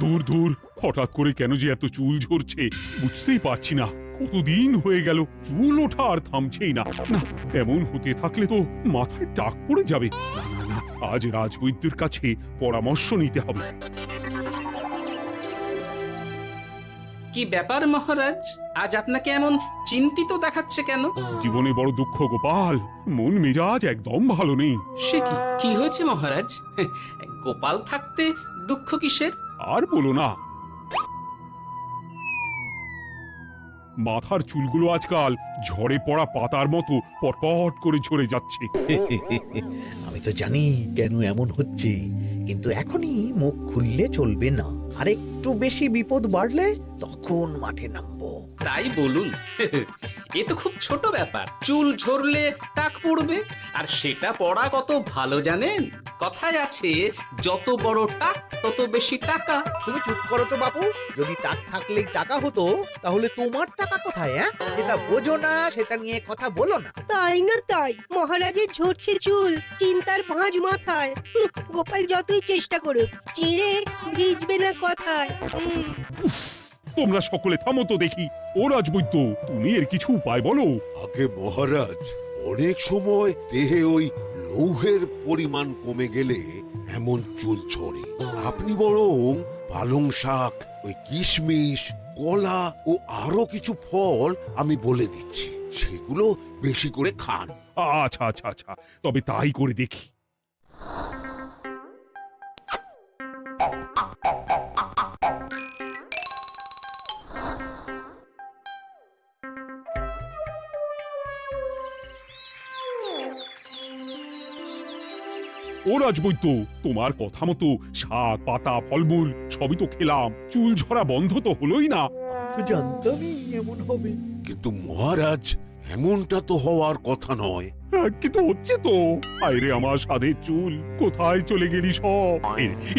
দূর দূর, হঠাৎ করে কেন যে এত চুল ঝরছে বুঝতেই পারছি না। কতদিন হয়ে গেল চুল ওঠা আর থামছেই না। না, এমন হতে থাকলে তো মাথায় টাক পড়ে যাবে। না না না, আজ রাজবৈদ্যের কাছে পরামর্শ নিতে হবে। কি ব্যাপার মহারাজ, আজ আপনাকে এমন চিন্তিত দেখাচ্ছে কেন? জীবনে বড় দুঃখ গোপাল, মন মেজাজ একদম ভালো নেই। সে কি, কি হয়েছে মহারাজ? গোপাল থাকতে দুঃখ কিসের? আর বলো না, মাথার চুলগুলো আজকাল ঝড়ে পড়া পাতার মতো পটপট করে ঝরে যাচ্ছে। আমি তো জানি কেন এমন হচ্ছে, কিন্তু এখনই মুখ খুললে চলবে না। আর একটু বেশি বিপদ বাড়লে তখন মাঠে নামবো। তাই বলুন। এ তো খুব ছোট ব্যাপার, চুল ঝরলে টাক পড়বে, আর সেটা পড়া কত ভালো জানেন? কথায় আছে, যত বড় টাক তত বেশি টাকা। তুমি চুপ করো তো বাপু। যদি টাক থাকলেই টাকা হতো, তাহলে তোমার টাকা কোথায়? যেটা বোঝো না সেটা নিয়ে কথা বলো না। তাই না তাই, মহারাজের ঝরছে চুল, চিন্তার ভাঁজ মাথায়। গোপাল যতই চেষ্টা করুক, চিড়ে ভিজবে না কথায়। তোমরা সকলে থামো তো দেখি। ও রাজবৈদ্য, তুমি এর কিছু উপায় বলো। আগে মহারাজ, অনেক সময় দেহে ওই লৌহের পরিমাণ কমে গেলে এমন চুল ঝরে। আপনি বরং পালং শাক, ওই কিশমিশ, কলা ও আরো কিছু ফল আমি বলে দিচ্ছি, সেগুলো বেশি করে খান। আচ্ছা আচ্ছা আচ্ছা, তবে তাই করে দেখি। ও রাজবৈদ্য, তোমার কথা মতো শাক পাতা ফলমূল সবই তো খেলাম, চুল ঝরা বন্ধ তো হলোই না। তো জানতামই এমন হবে। কিন্তু মহারাজ, এমনটা তো হওয়ার কথা নয়। কিন্তু হচ্ছে তো। আরে আমার সাধের চুল, কোথায় চলে গেলি সব?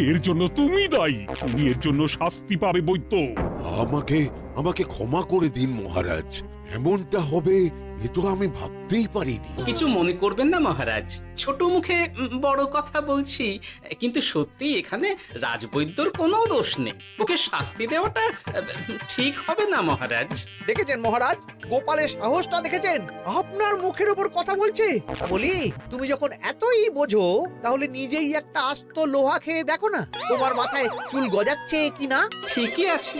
এর জন্য তুমি দায়ী, তুমি এর জন্য শাস্তি পাবে বৈদ্য। আমাকে আমাকে ক্ষমা করে দিন মহারাজ, এমনটা হবে এ তো আমি ভাবতেই পারিনি। কিছু মনে করবেন না মহারাজ, ছোট মুখে বড় কথা বলছি, কিন্তু সত্যি এখানে রাজবৈদ্যর কোনো দোষ নেই। ওকে শাস্তি দেওয়াটা ঠিক হবে না মহারাজ। দেখেছেন মহারাজ, গোপালের সাহসটা দেখেছেন? আপনার মুখের উপর কথা বলছে। তা বলি, তুমি যখন এতই বোঝো, তাহলে নিজেই একটা আস্ত লোহা খেয়ে দেখো না, তোমার মাথায় চুল গজাচ্ছে কিনা। ঠিকই আছে,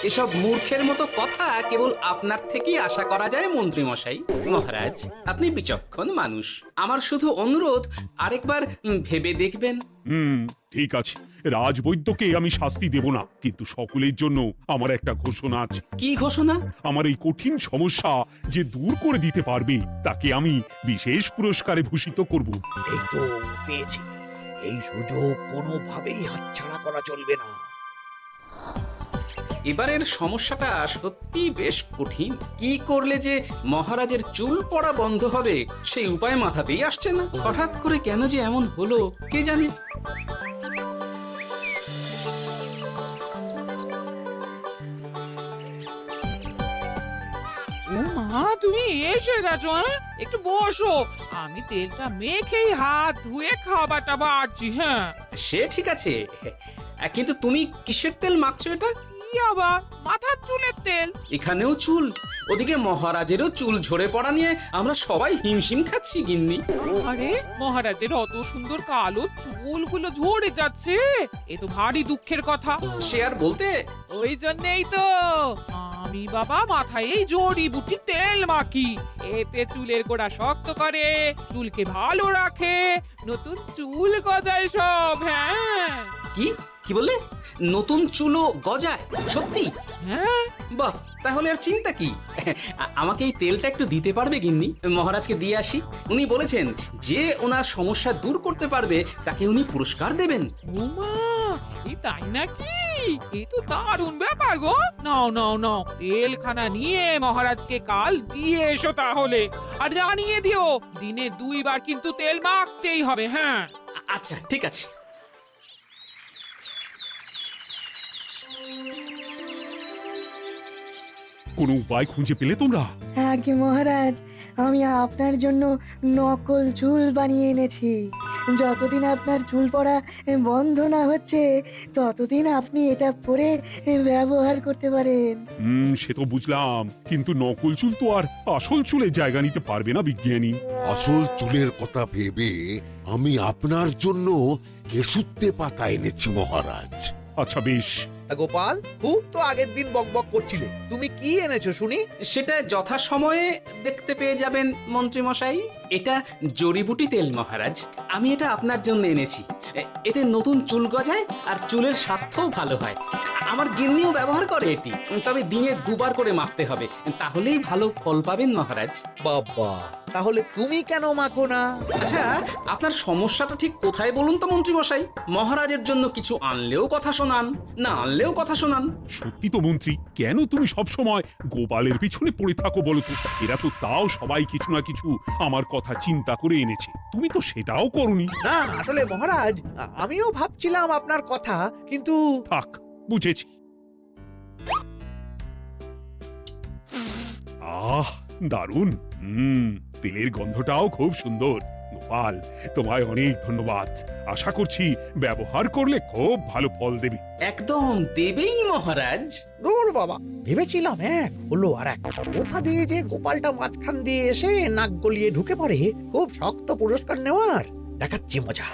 এসব মূর্খের মতো কথা কেবল আপনার থেকেই আশা করা যায় মন্ত্রী মশাই। মহারাজ, আপনি বিচক্ষণ মানুষ, আমার শুধু অনুরোধ, আরেকবার ভেবে দেখবেন। ঠিক আছে, রাজবৈদ্যকে আমি শাস্তি দেব না, কিন্তু সকলের জন্য আমার একটা ঘোষণা আছে। কি ঘোষণা? আমার এই কঠিন সমস্যা যে দূর করে দিতে পারবে, তাকে আমি বিশেষ পুরস্কারে ভূষিত করব। এই তো পেয়েছি, এই সুযোগ কোনোভাবেই হাতছাড়া করা চলবে না। এবারের সমস্যাটা সত্যি বেশ কঠিন। কি করলে যে মহারাজের চুল পড়া বন্ধ হবে সেই উপায় মাথাতেই আসছে না। হঠাৎ করে কেন যে এমন হলো কে জানে। ও মা, তুমি এসে গেছো? একটু বসো, আমি তেলটা মেখেই হাত ধুয়ে খাবারটা বাড়ছি। হ্যাঁ, সে ঠিক আছে, কিন্তু তুমি কিসের তেল মাখছো এটা? কি আবার মাথার চুলের তেল? এখানেও চুল, ওদিকে মহারাজেরও চুল ঝরে পড়া নিয়ে আমরা সবাই হিমশিম খাচ্ছি গিন্নি। আরে, মহারাজের অত সুন্দর কালো চুলগুলো ঝরে যাচ্ছে, এ তো ভারী দুঃখের কথা। সে আর বলতে, ওই জন্যই তো আমি বাবা মাথায় এই জড়িবুটি তেল মাখি। এতে চুলের গোড়া শক্ত করে, চুলকে ভালো রাখে, নতুন চুল গজায় সব। হ্যাঁ। কি কি বললে? নতুন চুলও গজায়? সত্যি? হ্যাঁ। বাহ, তাহলে আর চিন্তা কি। আমাকে এই তেলটা একটু দিতে পারবে গিন্নি? মহারাজকে দিয়ে আসি। উনি বলেছেন যে ওনার সমস্যা দূর করতে পারবে তাকে উনি পুরস্কার দেবেন। ওমা, এই তাই নাকি? এই তো দারুণ ব্যাপার গো। নাও নাও নাও, তেলখানা নিয়ে মহারাজকে কাল দিয়ে এসো তাহলে। আর জানিয়ে দিও, দিনে 2 বার কিন্তু তেল মাখতেই হবে। হ্যাঁ। আচ্ছা, ঠিক আছে। কোনো উপায় খুঁজে পেলে তোমরা? আগে মহারাজ, আমি আপনার জন্য নকল চুল বানিয়ে এনেছি। যতদিন আপনার চুল পড়া বন্ধ না হচ্ছে ততদিন আপনি এটা পরে ব্যবহার করতে পারেন। সে তো বুঝলাম, কিন্তু নকল চুল তো আর আসল চুলে জায়গা নিতে পারবে না বিজ্ঞানী। আসল চুলের কথা ভেবে আমি আপনার জন্য কেশুত্তে পাতা এনেছি মহারাজ। আচ্ছা বেশ। তা গোপাল, খুব তো আগের দিন বকবক করছিলে, তুমি কি এনেছো শুনি? সেটা যথাসময়ে দেখতে পেয়ে যাবেন মন্ত্রী মশাই। এটা জড়িবুটি তেল মহারাজ, আমি এটা আপনার জন্য এনেছি। এতে নতুন চুল গজায় আর চুলের স্বাস্থ্যও ভালো হয়। আমার গিন্নিও ব্যবহার করে এটি, তবে দিনে দুবার করে মাখতে হবে, তাহলেই ভালো ফল পাবেন মহারাজ। বাবা, তাহলে তুমি কেন মাখো না? আচ্ছা, আপনার সমস্যাটা ঠিক কোথায় বলুন তো মন্ত্রী মশাই? মহারাজের জন্য কিছু আনলেও কথা শোনান, না আনলেও কথা শোনান। সত্যি তো মন্ত্রী, কেন তুমি সব সময় গোপালের পিছনে পড়ে থাকো বলো তো? এরা তো তাও সবাই কিছু না কিছু আমার কথা চিন্তা করে এনেছে, তুমি তো সেটাও করনি। না আসলে মহারাজ, আমিও ভাবছিলাম আপনার কথা, কিন্তু থাক, বুঝেছি। আহ, দারুণ। তেলের গন্ধটাও খুব সুন্দর। গোপাল, তোমায় অনেক ধন্যবাদ। আশা করছি ব্যবহার করলে খুব ভালো ফল দেবে। একদম দেবেই মহারাজ। দূর বাবা, ভেবেছিলাম এক হলো আর এক। কোথা দিয়ে যে গোপালটা মাঝখান দিয়ে এসে নাক গলিয়ে ঢুকে পড়ে, খুব শক্ত পুরস্কার নেওয়ার। দেখাচ্ছি মজা।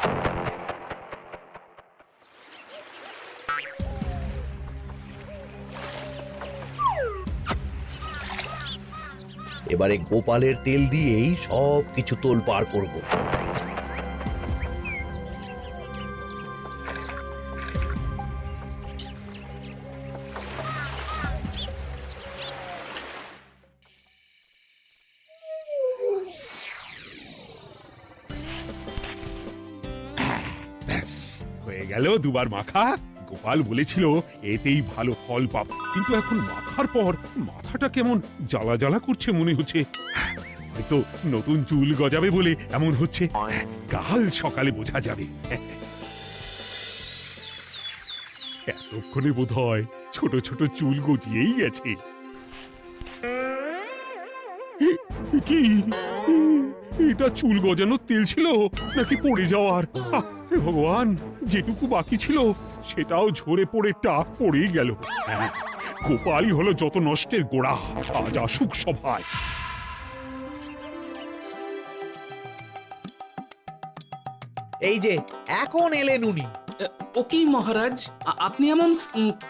এবারে গোপালের তেল দিয়েই সব কিছু তোলপাড় করব। ব্যাস, হয়ে গেল দুবার মাখা। গোপাল বলেছিল এতেই ভালো ফল পাব, কিন্তু এখন মাখার পর মাথাটা কেমন জ্বালা জ্বালা করছে মনে হচ্ছে। হয়তো নতুন চুল গজাবে বলে এমন হচ্ছে। কাল সকালে বোঝা যাবে। এতক্ষণে বোধহয় ছোট ছোট চুল গজিয়েই গেছে। কি এটা চুল গজানোর তেল ছিল নাকি পড়ে যাওয়ার? হে ভগবান, যেটুকু বাকি ছিল সেটাও ঝরে পড়ে টাক পড়েই গেল। গোপালই হলো যত নষ্টের গোড়া। আজ আসুক সভায়। এই যে এখন এলেন উনি। ও কি মহারাজ, আপনি এমন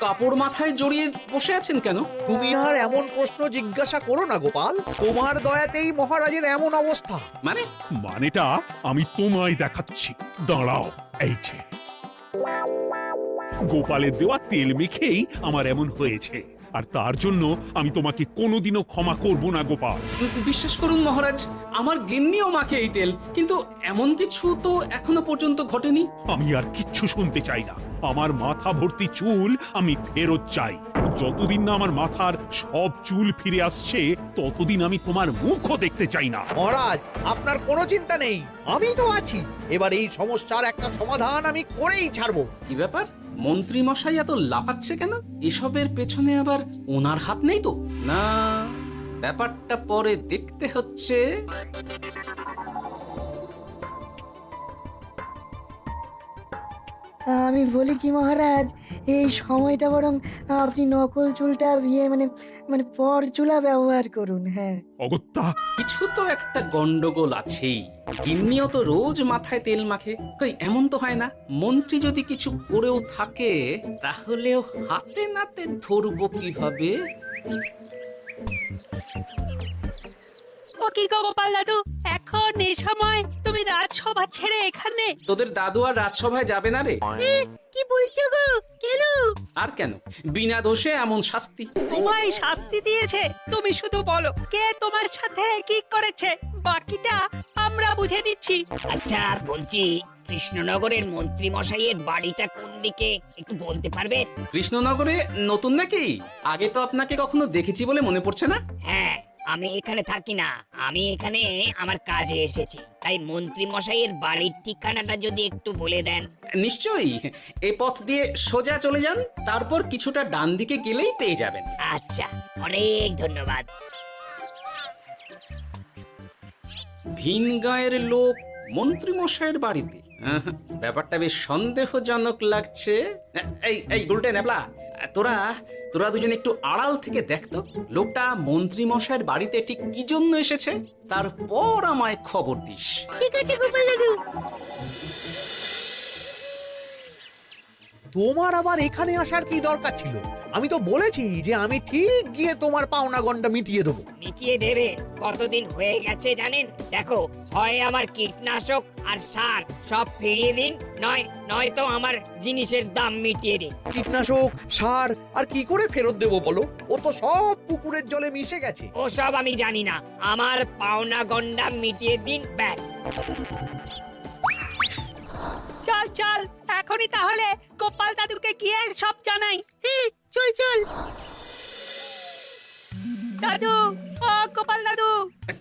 কাপড় মাথায় জড়িয়ে বসে আছেন কেন? তুমি আর এমন প্রশ্ন জিজ্ঞাসা করো না গোপাল, তোমার দয়াতেই মহারাজের এমন অবস্থা। মানেটা আমি তোমায় দেখাচ্ছি, দাঁড়াও। এই যে গোপালের দেওয়া তেল মেখেই আমার এমন হয়েছে, আর তার জন্য আমি তোমাকে কোনোদিনও ক্ষমা করব না গোপাল। বিশ্বাস করুন মহারাজ, আমার গিন্নিও মাখে এই তেল, কিন্তু এমন কিছু তো এখনো পর্যন্ত ঘটেনি। আমি আর কিচ্ছু শুনতে চাই না। আমার মাথা ভর্তি চুল আমি ফেরত চাই। যতদিন না আমার মাথার সব চুল ফিরে আসছে ততদিন আমি তোমার মুখও দেখতে চাই না। মহারাজ, আপনার কোনো চিন্তা নেই, আমি তো আছি। এবার এই সমস্যার একটা সমাধান আমি করেই ছাড়বো। কি ব্যাপার, মন্ত্রী মশাই এত লাফাচ্ছে কেন? এসবের পেছনে আবার ওনার হাত নেই তো? না, ব্যাপারটা পরে দেখতে হচ্ছে। আমি বলি কি মহারাজ, এই সময়টা বরং আপনি নকল চুলটা মানে মানে পরচুলা ব্যবহার করুন। হ্যাঁ, অগত্যা, কিছু তো একটা গন্ডগোল আছেই। গিন্নিও তো রোজ মাথায় তেল মাখে, কই এমন তো হয় না। মন্ত্রী যদি কিছু করেও থাকে তাহলেও হাতে নাতে ধরবো কিভাবে? ও কি গো গোপাল দাদু, এখন এই সময় তুমি রাজসভা ছেড়ে এখানে? তোদের দাদু আর রাজসভায় যাবে না রে? কি বলছো গো? কেন? আর কেন, বিনা দোষে এমন শাস্তি। তোমায় শাস্তি দিয়েছে, তুমি শুধু বলো কে তোমার সাথে কি করেছে, বাকিটা আমরা বুঝে নিচ্ছি। আচ্ছা বলছি, কৃষ্ণনগরের মন্ত্রী মশাইয়ের বাড়িটা কোন দিকে একটু বলতে পারবে? কৃষ্ণনগরে নতুন নাকি? আগে তো আপনাকে কখনো দেখেছি বলে মনে পড়ছে না। হ্যাঁ, আমি এখানে থাকি না, আমি এখানে আমার কাজে এসেছি, তাই মন্ত্রী মশাইয়ের বাড়ির ঠিকানাটা যদি একটু বলে দেন। নিশ্চয়ই, এই পথ দিয়ে সোজা চলে যান, তারপর কিছুটা ডান দিকে গেলেই পেয়ে যাবেন। আচ্ছা, অনেক ধন্যবাদ। ভিন গাঁয়ের লোক মন্ত্রী মশাইয়ের বাড়িতে? ব্যাপারটা বেশ সন্দেহজনক লাগছে। এই এই উল্টে নেবলা, তোরা তোরা দুজন একটু আড়াল থেকে দেখতো লোকটা মন্ত্রী মশাইয়ের বাড়িতে ঠিক কি জন্য এসেছে, তারপর আমায় খবর দিস। ঠিক আছে গোপাল দাদু। তোমার আবার এখানে আসার কি দরকার ছিল? আমি তো বলেছি যে আমি ঠিক গিয়ে তোমার পাওনা গন্ডা মিটিয়ে দেবো। মিটিয়ে দেবে? কতদিন হয়ে গেছে জানেন? দেখো, হয় আমার কীটনাশক আর সার সব ফিরিয়ে দিন, নয়তো আমার জিনিসের দাম মিটিয়ে দিন। কীটনাশক, সার আর কি করে ফেরত দেবো বলো? ও তো সব পুকুরের জলে মিশে গেছে। ওসব আমি জানি না, আমার পাওনা গন্ডা মিটিয়ে দিন, ব্যাস। চল চল, এখনই তাহলে গোপাল দাদুকে গিয়ে সব জানাই। হ্যাঁ, চল চল। দাদু, ও গোপাল দাদু।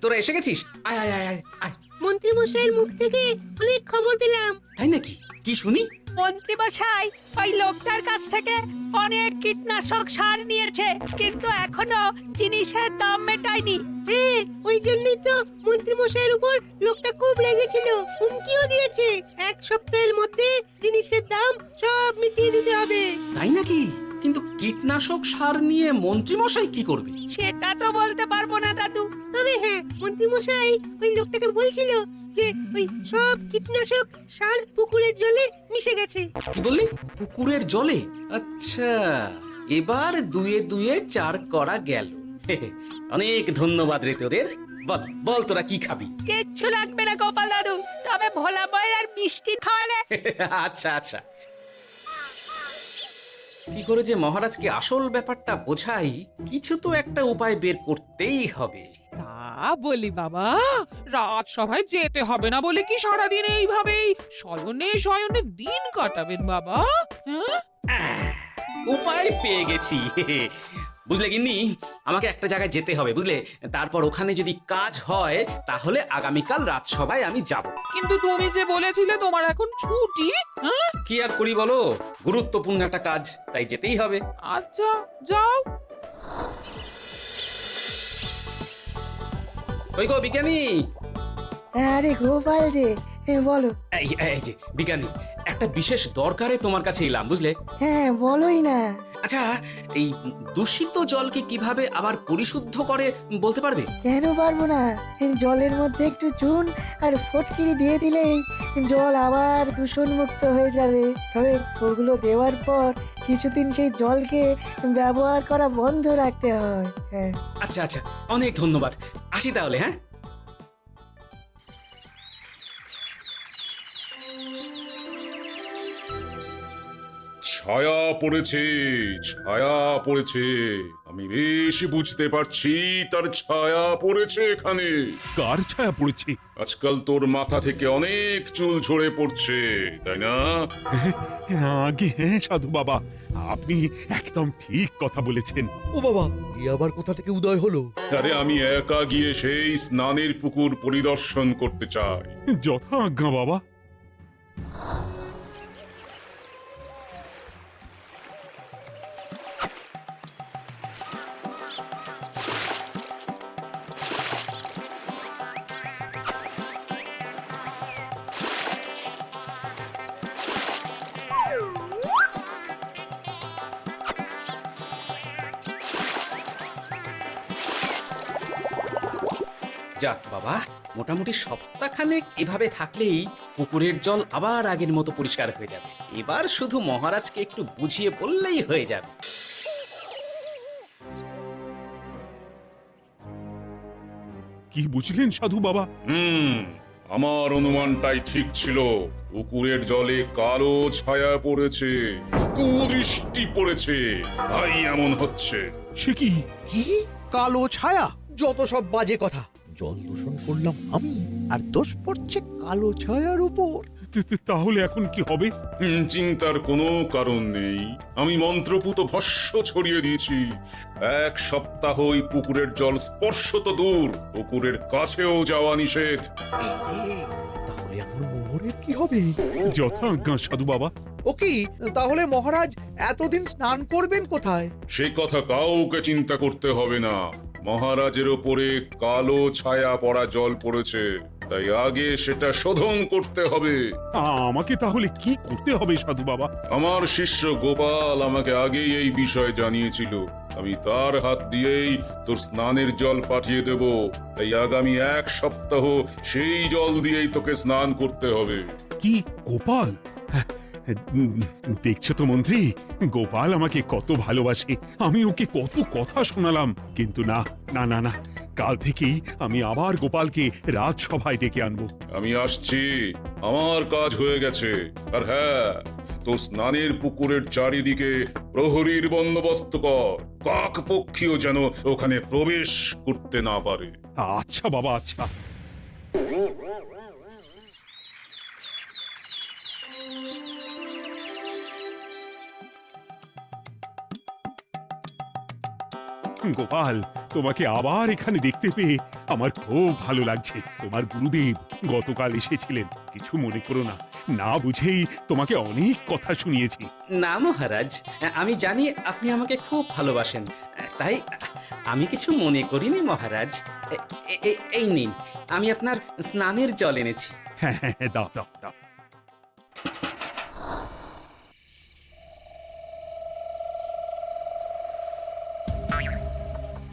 তোরা এসে গেছিস? আয় আয় আয় আয় আয়। মন্ত্রী মশাইয়ের মুখ থেকে অনেক খবর পেলাম। তাই নাকি? কি শুনি? মন্ত্রী মশাই ওই লোকটার কাছ থেকে অনেক কীটনাশক সার নিয়েছে, কিন্তু এখনো জিনিসের দাম মেটায়নি। হ্যাঁ, ওই জন্যই তো মন্ত্রী মশাইয়ের উপর লোকটা খুব রেগেছিল, হুমকিও দিয়েছে 1 সপ্তাহের মধ্যে জিনিসের দাম সব মিটিয়ে দিতে হবে। তাই নাকি? কিন্তু কীটনাশক সার নিয়ে মন্ত্রী মশাই কি করবে? সেটা তো বলতে পারবো না দাদু। তবে হ্যাঁ, মন্ত্রী মশাই ওই লোকটাকে বলছিল যে ওই সব কীটনাশক সার পুকুরের জলে মিশে গেছে। কি বললি? পুকুরের জলে? আচ্ছা, এবার দুয়ে দুয়ে 4 করা গেল। অনেক ধন্যবাদ রে তোদের। বল বল, তোরা কি খাবি? কিচ্ছু লাগবে না গোপাল দাদু, তবে ভোলা বয় আর মিষ্টি খাওয়ালে। আচ্ছা আচ্ছা। কি করে যে মহারাজকে আসল ব্যাপারটা বোঝাই, কিছু তো একটা উপায় বের করতেই হবে। তা বলি বাবা, রাজসভায় যেতে হবে না বলে কি সারাদিন এইভাবেই শয়নে শয়নে দিন কাটাবেন বাবা? হ্যাঁ, উপায় পেয়ে গেছি। বুঝলে গিন্নি, আমাকে একটা জায়গায় যেতে হবে, বুঝলে? তারপর ওখানে যদি কাজ হয় তাহলে আগামীকাল রাজসভায় আমি যাব। কিন্তু তুমি যে বলেছিলে তোমার এখন ছুটি। হ্যাঁ, কি আর করি বলো, গুরুত্বপূর্ণ একটা কাজ, তাই যেতেই হবে। আচ্ছা যাও। কই গো বিজ্ঞানী? আরে গোপাল যে, বলো। এই যে বিজ্ঞানী, একটা বিশেষ দরকারে তোমার কাছে এলাম, বুঝলে? হ্যাঁ, বলোই না। আচ্ছা, এই দূষিত জলকে কিভাবে আবার পরিশুদ্ধ করে বলতে পারবে? কেন পারবো না? জলের মধ্যে একটু চুন আর ফটকিরি দিয়ে দিলেই জল আবার দূষণমুক্ত হয়ে যাবে। তবে ওগুলো দেওয়ার পর কিছুদিন সেই জলকে ব্যবহার করা বন্ধ রাখতে হয়। হ্যাঁ। আচ্ছা আচ্ছা, অনেক ধন্যবাদ। আসি তাহলে, হ্যাঁ? ছায়া পড়েছে, ছায়া পড়েছে। আমি বেশ বুঝতে পারছি তার ছায়া পড়েছে এখানে। কার ছায়া পড়েছে? আজকাল তোর মাথা থেকে অনেক চুল ঝরে পড়ছে, তাই না? আগে হ্যাঁ সাধু বাবা, আপনি একদম ঠিক কথা বলেছেন। ও বাবা, এ আবার কোথা থেকে উদয় হলো? আরে আমি একা গিয়ে সেই স্নানের পুকুর পরিদর্শন করতে চাই। যথা আজ্ঞা বাবা। যাক বাবা, মোটামুটি সপ্তাহখানেক এভাবে থাকলেই পুকুরের জল আবার আগের মতো পরিষ্কার হয়ে যাবে। এবার শুধু মহারাজকে একটু বুঝিয়ে বললেই হয়ে যাবে। কি বুঝলেন সাধু বাবা? আমার অনুমানটাই ঠিক ছিল। পুকুরের জলে কালো ছায়া পড়েছে, কুদৃষ্টি পড়েছে, তাই এমন হচ্ছে। সে কি? কি কালো ছায়া? যত সব বাজে কথা। জল দূষণ করলাম আমি, আর দোষ পড়ছে কালো ছায়ার উপর। তাহলে এখন কি হবে? চিন্তার কোনো কারণ নেই। আমি মন্ত্রপুত ভস্য ছড়িয়ে দিয়েছি। 1 সপ্তাহ ওই পুকুরের জল স্পর্শ তো দূর, পুকুরের কাছেও যাওয়া নিষেধ। তাহলে আমার মোহরের কি হবে? যথা আজ্ঞা সাধু বাবা। ও কি, তাহলে মহারাজ এতদিন স্নান করবেন কোথায়? সে কথা কাউকে চিন্তা করতে হবে না। মহারাজের ওপরে কালো ছায়া পড়া জল পড়েছে, তাই আগে সেটা শোধন করতে হবে। আমাকে তাহলে কি করতে হবে সাধু বাবা? আমার শিষ্য গোপাল আমাকে আগেই এই বিষয় জানিয়েছিল। আমি তার হাত দিয়েই তোর স্নানের জল পাঠিয়ে দেব, তাই আগামী 1 সপ্তাহ সেই জল দিয়েই তোকে স্নান করতে হবে। কি গোপাল? দেখছো তো মন্ত্রী, গোপাল আমাকে কত ভালোবাসে। আমি ওকে কত কথা শোনালাম, কিন্তু না না না না, কাল থেকেই আমি আবার গোপালকে রাজসভায় ডেকে আনবো। আমি আসছি, আমার কাজ হয়ে গেছে। আর হ্যাঁ, তোর স্নানের পুকুরের চারিদিকে প্রহরীর বন্দোবস্ত কর, কাক পক্ষীও যেন ওখানে প্রবেশ করতে না পারে। আচ্ছা বাবা, আচ্ছা। গোপাল, তোমাকে আবার এখানে দেখতে পেয়ে আমার খুব ভালো লাগছে। তোমার গুরুদেব গতকাল এসেছিলেন, কিছু মনে করো না। না বুঝেই তোমাকে অনেক কথা শুনিয়েছি। না মহারাজ, আমি জানি আপনি আমাকে খুব ভালোবাসেন, তাই আমি কিছু মনে করিনি মহারাজ। এই নিন, আমি আপনার স্নানের জল এনেছি। হ্যাঁ হ্যাঁ হ্যাঁ, দাও দাও দাও।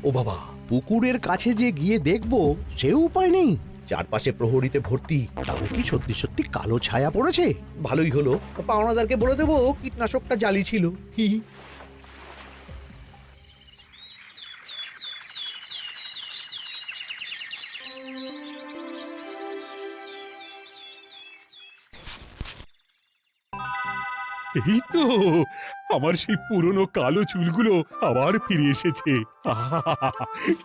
ও বাবা, পুকুরের কাছে যে গিয়ে দেখবো সে উপায় নেই। চারপাশে প্রহরীতে ভর্তি, তাও কি সত্যি সত্যি কালো ছায়া পড়েছে? ভালোই হলো, পাওনাদারকে বলে দেবো কীটনাশকটা জালি ছিল। হি হি। এই তো আমার সেই পুরনো কালো চুলগুলো আবার ফিরে এসেছে। আহা,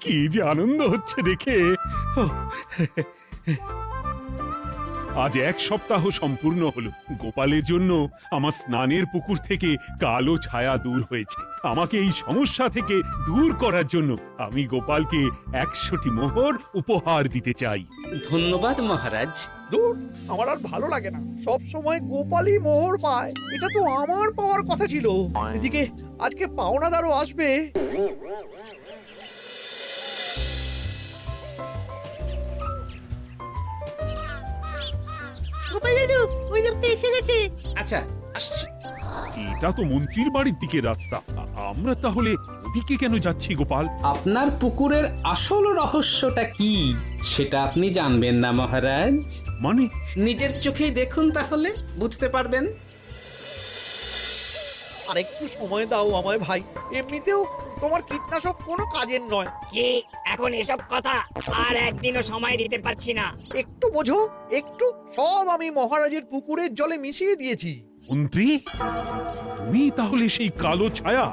কি যে আনন্দ হচ্ছে দেখে। আজ 1 সপ্তাহ সম্পূর্ণ হলো। গোপালের জন্য আমার স্নানের পুকুর থেকে কালো ছায়া দূর হয়েছে। আমাকে এই সমস্যা থেকে দূর করার জন্য আমি গোপালকে 100টি মোহর উপহার দিতে চাই। ধন্যবাদ মহারাজ। দূর, আমার আর ভালো লাগে না। সব সময় গোপালই মোহর পায়, এটা তো আমার পাওয়ার কথা ছিল। এদিকে আজকে পাওনাদারও আসবে। গোপাল দাদু, ওই লোকটা এসে গেছে। আচ্ছা, আসছি। এটা তো মন্ত্রীর বাড়ির দিকে রাস্তা। আমরা তাহলে ওদিকে কেন যাচ্ছি গোপাল? আপনার পুকুরের আসল রহস্যটা কি সেটা আপনি জানবেন না মহারাজ? মানে নিজের চোখেই দেখুন, তাহলে বুঝতে পারবেন। আর একটু সময় দাও আমায় ভাই, এমনিতেও তোমার কীটনাশক কোনো কাজের নয়। কি এখন এসব কথা? আর একদিনও সময় দিতে পারছি না। একটু বোঝো, একটু। সব আমি মহারাজের পুকুরের জলে মিশিয়ে দিয়েছি। মন্ত্রী, তুমি তাহলে সেই কালো ছায়া?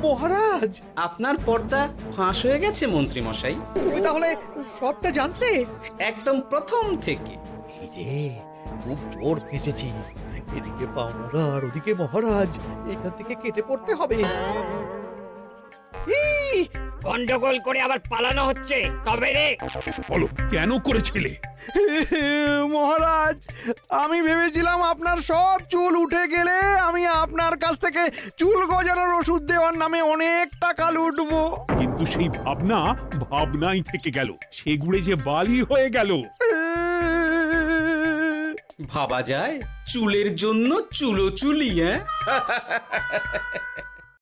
মহারাজ, আপনার পর্দা ফাঁস হয়ে গেছে মন্ত্রী মশাই। তুমি তাহলে সবটা জানতে? একদম প্রথম থেকে। এই রে, খুব জোর ফেঁসেছি। এদিকে পাওনাদার, ওদিকে মহারাজ, এখান থেকে কেটে পড়তে হবে। ই! গন্ডগোল করে আবার পালানো হচ্ছে কবে রে? বলো, কেন করেছিলে? মহারাজ, আমি ভেবেছিলাম আপনার সব চুল উঠে গেলে আমি আপনার কাছ থেকে চুল গজানোর ওষুধ দেওয়ার নামে অনেক টাকা লুটবো। কিন্তু সেই ভাবনা ভাবনাই থেকে গেল, সেগুড়ে যে বালি হয়ে গেল। ভাবা যায় চুলের জন্য চুলো চুলি, হ্যাঁ?